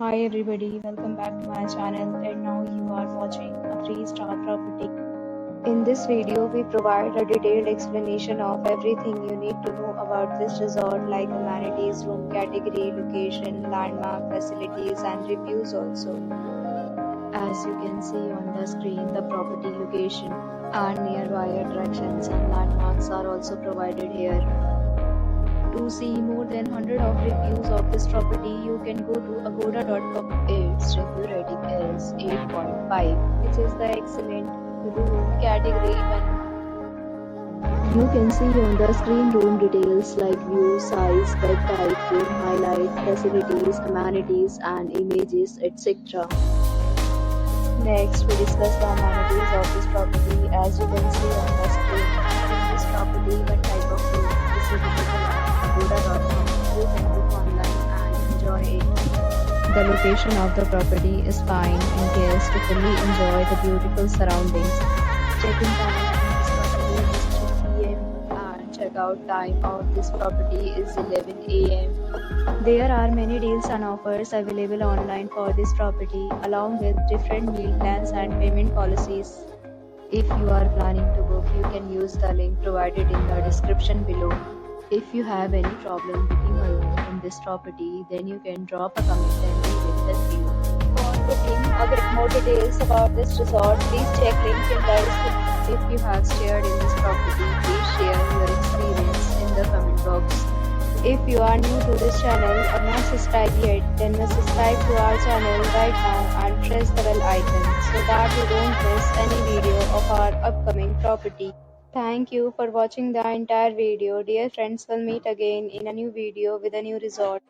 Hi everybody, welcome back to my channel and now you are watching a 3-star property. In this video, we provide a detailed explanation of everything you need to know about this resort like amenities, room category, location, landmark, facilities and reviews also. As you can see on the screen, the property location and nearby attractions and landmarks are also provided here. To see more than 100 of reviews of this property, you can go to agoda.com. Its review rating is 8.5, which is the excellent room category 1. You can see on the screen room details like view, size, bed type, room highlight, facilities, amenities and images, etc. Next, we discuss the amenities of this property. As you can see on the screen, in this property, one type of room is available at agoda.com. You can book online and enjoy it. The location of the property is fine in case to fully enjoy the beautiful surroundings. Check-in time of this property is 3 p.m. and check-out time of this property is 11 a.m. There are many deals and offers available online for this property, along with different meal plans and payment policies. If you are planning to book, you can use the link provided in the description below. If you have any problem booking a room in this property, then you can drop a comment and we will help you. For booking or get more details about this resort, please check link in the description. If you have stayed in this property, please share your experience in the comment box. If you are new to this channel or not subscribed yet, then must subscribe to our channel right now and press the bell icon so that you don't miss any video of our upcoming property. Thank you for watching the entire video. Dear friends, we'll meet again in a new video with a new resort.